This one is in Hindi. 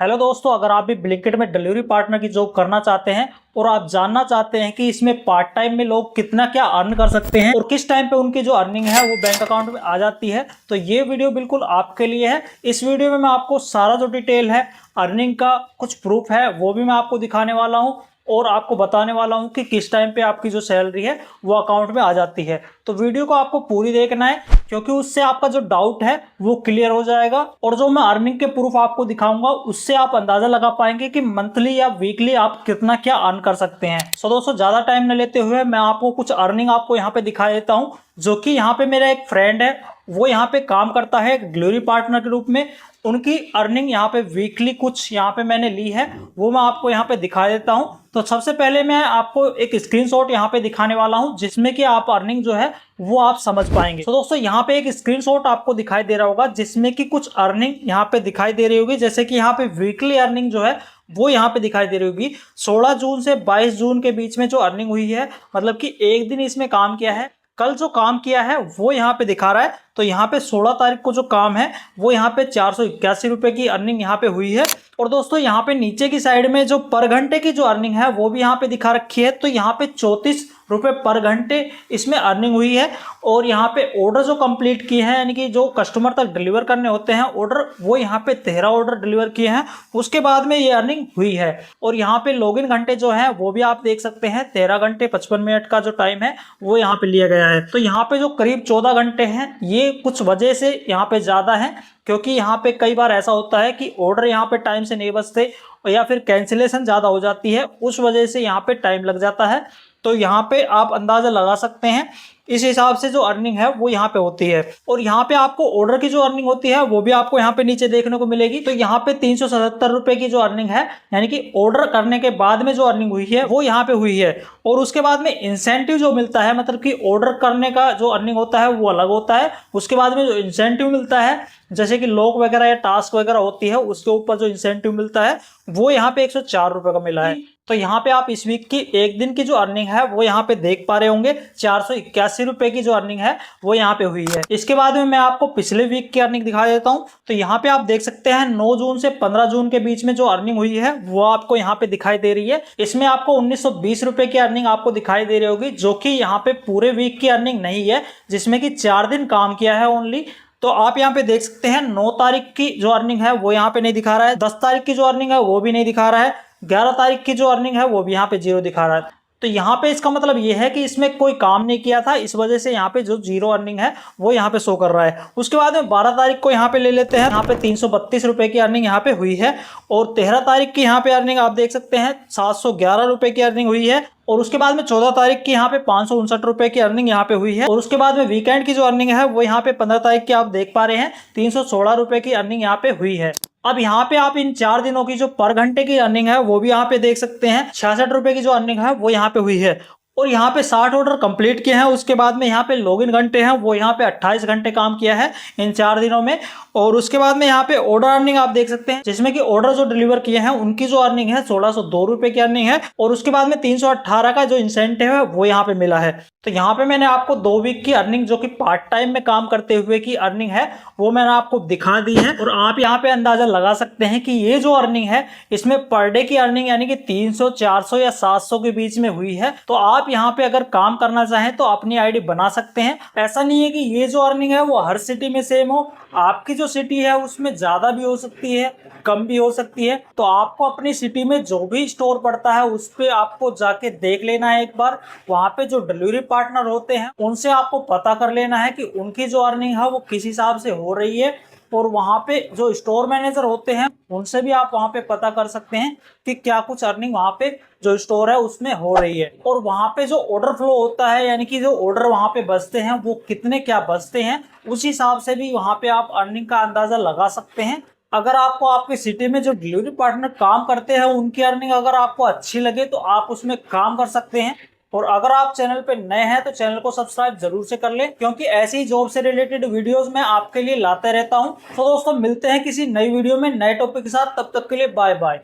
हेलो दोस्तों, अगर आप भी ब्लिंकिट में डिलीवरी पार्टनर की जॉब करना चाहते हैं और आप जानना चाहते हैं कि इसमें पार्ट टाइम में लोग कितना क्या अर्न कर सकते हैं और किस टाइम पे उनकी जो अर्निंग है वो बैंक अकाउंट में आ जाती है, तो ये वीडियो बिल्कुल आपके लिए है। इस वीडियो में मैं आपको सारा जो डिटेल है अर्निंग का, कुछ प्रूफ है वो भी मैं आपको दिखाने वाला हूँ और आपको बताने वाला हूँ कि किस टाइम पे आपकी जो सैलरी है वो अकाउंट में आ जाती है। तो वीडियो को आपको पूरी देखना है क्योंकि उससे आपका जो डाउट है वो क्लियर हो जाएगा और जो मैं अर्निंग के प्रूफ आपको दिखाऊंगा उससे आप अंदाजा लगा पाएंगे कि मंथली या वीकली आप कितना क्या अर्न कर सकते हैं। सो दोस्तों, ज्यादा टाइम न लेते हुए मैं आपको कुछ अर्निंग आपको यहाँ पे दिखा देता हूँ, जो कि यहाँ पे मेरा एक फ्रेंड है, वो यहाँ पे काम करता है डिलीवरी पार्टनर के रूप में। उनकी अर्निंग यहाँ पे वीकली कुछ यहाँ पे मैंने ली है, वो मैं आपको यहाँ पे दिखा देता हूँ। तो सबसे पहले मैं आपको एक स्क्रीनशॉट यहाँ पे दिखाने वाला हूँ जिसमें कि आप अर्निंग जो है वो आप समझ पाएंगे। तो दोस्तों, यहाँ पे एक स्क्रीनशॉट आपको दिखाई दे रहा होगा जिसमें कि कुछ अर्निंग यहाँ पे दिखाई दे रही होगी। जैसे कि यहाँ पे वीकली अर्निंग जो है वो यहाँ पे दिखाई दे रही होगी। 16 जून से 22 जून के बीच में जो अर्निंग हुई है, मतलब कि एक दिन इसमें काम किया है, कल जो काम किया है वो यहाँ पे दिखा रहा है। तो यहाँ पे 16 तारीख को जो काम है वो यहाँ पे 481 रुपए की अर्निंग यहाँ पे हुई है। और दोस्तों, यहाँ पे नीचे की साइड में जो पर घंटे की जो अर्निंग है वो भी यहाँ पे दिखा रखी है। तो यहाँ पे 34 रुपए पर घंटे इसमें अर्निंग हुई है। और यहाँ पे ऑर्डर जो कंप्लीट किए हैं, यानी कि जो कस्टमर तक डिलीवर करने होते हैं ऑर्डर, वो यहाँ पे 13 ऑर्डर डिलीवर किए हैं, उसके बाद में ये अर्निंग हुई है। और यहाँ पे लॉगिन घंटे जो है वो भी आप देख सकते हैं, 13 घंटे 55 मिनट का जो टाइम है वो यहाँ पे लिया गया है। तो यहाँ पे जो करीब 14 घंटे हैं, ये कुछ वजह से यहाँ पे ज्यादा है क्योंकि यहाँ पे कई बार ऐसा होता है कि ऑर्डर यहाँ पे टाइम से नहीं बचते या फिर कैंसिलेशन ज्यादा हो जाती है, उस वजह से यहाँ पे टाइम लग जाता है। तो यहाँ पे आप अंदाजा लगा सकते हैं, इस हिसाब से जो अर्निंग है वो यहाँ पे होती है। और यहाँ पे आपको ऑर्डर की जो अर्निंग होती है वो भी आपको यहाँ पे नीचे देखने को मिलेगी। तो यहाँ पे 377 रुपए की जो अर्निंग है, यानी कि ऑर्डर करने के बाद में जो अर्निंग हुई है वो यहाँ पे हुई है। और उसके बाद में इंसेंटिव जो मिलता है, मतलब कि ऑर्डर करने का जो अर्निंग होता है वो अलग होता है, उसके बाद में जो इंसेंटिव मिलता है, जैसे कि लॉक वगैरह या टास्क वगैरह होती है उसके ऊपर जो इंसेंटिव मिलता है वो यहाँ पे 104 रुपए का मिला है। तो यहाँ पे आप इस वीक की एक दिन की जो अर्निंग है वो यहाँ पे देख पा रहे होंगे, 481 रुपए की जो अर्निंग है वो यहाँ पे हुई है। इसके बाद में मैं आपको पिछले वीक की अर्निंग दिखा देता हूँ। तो यहाँ पे आप देख सकते हैं 9 जून से 15 जून के बीच में जो अर्निंग हुई है वो आपको यहाँ पे दिखाई दे रही है। इसमें आपको 1920 रुपए की अर्निंग आपको दिखाई दे रही होगी, जो कि यहाँ पे पूरे वीक की अर्निंग नहीं है, जिसमें कि 4 दिन काम किया है ओनली। तो आप यहाँ पे देख सकते हैं 9 तारीख की जो अर्निंग है वो यहाँ पे नहीं दिखा रहा है, 10 तारीख की जो अर्निंग है वो भी नहीं दिखा रहा है, 11 तारीख की जो अर्निंग है वो भी यहाँ पे 0 दिखा रहा है। तो यहाँ पे इसका मतलब ये है कि इसमें कोई काम नहीं किया था, इस वजह से यहाँ पे जो 0 अर्निंग है वो यहाँ पे शो कर रहा है। उसके बाद में 12 तारीख को यहाँ पे ले लेते हैं, यहाँ पे 332 रुपए की अर्निंग यहाँ पे हुई है। और 13 तारीख की यहाँ पे अर्निंग आप देख सकते हैं 711 रुपए की अर्निंग हुई है। और उसके बाद में 14 तारीख की यहाँ पे 559 रुपए की अर्निंग यहाँ पे हुई है। और उसके बाद में वीकेंड की जो अर्निंग है वो यहाँ पे 15 तारीख की आप देख पा रहे हैं, 316 रुपए की अर्निंग यहाँ पे हुई है। अब यहाँ पे आप इन 4 दिनों की जो पर घंटे की अर्निंग है वो भी यहाँ पे देख सकते हैं, 66 रुपए की जो अर्निंग है वो यहाँ पे हुई है। और यहाँ पे 60 ऑर्डर कंप्लीट किए हैं। उसके बाद में यहाँ पे लॉगिन घंटे हैं वो यहाँ पे 28 घंटे काम किया है इन 4 दिनों में। और उसके बाद में यहाँ पे ऑर्डर अर्निंग आप देख सकते हैं, जिसमें कि ऑर्डर जो डिलीवर किए हैं उनकी जो अर्निंग है 1602 रुपए की अर्निंग है। और उसके बाद में 318 का जो इंसेंटिव है वो यहाँ पे मिला है। तो यहाँ पे मैंने आपको 2 वीक की अर्निंग, जो कि पार्ट टाइम में काम करते हुए की अर्निंग है, वो मैंने आपको दिखा दी है। और आप यहाँ पे अंदाजा लगा सकते हैं कि ये जो अर्निंग है इसमें पर डे की अर्निंग यानी कि 300, 400 या 700 के बीच में हुई है। तो आप यहाँ पे अगर काम करना चाहें तो अपनी आईडी बना सकते हैं। ऐसा नहीं है कि ये जो अर्निंग है वो हर सिटी में सेम हो, आपकी जो सिटी है उसमें ज्यादा भी हो सकती है, कम भी हो सकती है। तो आपको अपनी सिटी में जो भी स्टोर पड़ता है उस पे आपको जाके देख लेना है एक बार, वहां पे जो डिलीवरी पार्टनर होते हैं उनसे आपको पता कर लेना है कि उनकी जो अर्निंग है वो किस हिसाब से हो रही है। और वहां पे जो स्टोर मैनेजर होते हैं उनसे भी आप वहां पे पता कर सकते हैं कि क्या कुछ अर्निंग वहां पे जो स्टोर है उसमें हो रही है। और वहां पे जो ऑर्डर फ्लो होता है, यानी कि जो ऑर्डर वहां पे बचते हैं वो कितने क्या बचते हैं, उस हिसाब से भी वहां पे आप अर्निंग का अंदाजा लगा सकते हैं। अगर आपको आपकी सिटी में जो डिलीवरी पार्टनर काम करते हैं उनकी अर्निंग अगर आपको अच्छी लगे तो आप उसमें काम कर सकते हैं। और अगर आप चैनल पे नए हैं तो चैनल को सब्सक्राइब जरूर से कर लें, क्योंकि ऐसी जॉब से रिलेटेड वीडियोस मैं आपके लिए लाते रहता हूं। तो दोस्तों, मिलते हैं किसी नई वीडियो में नए टॉपिक के साथ, तब तक के लिए बाय बाय।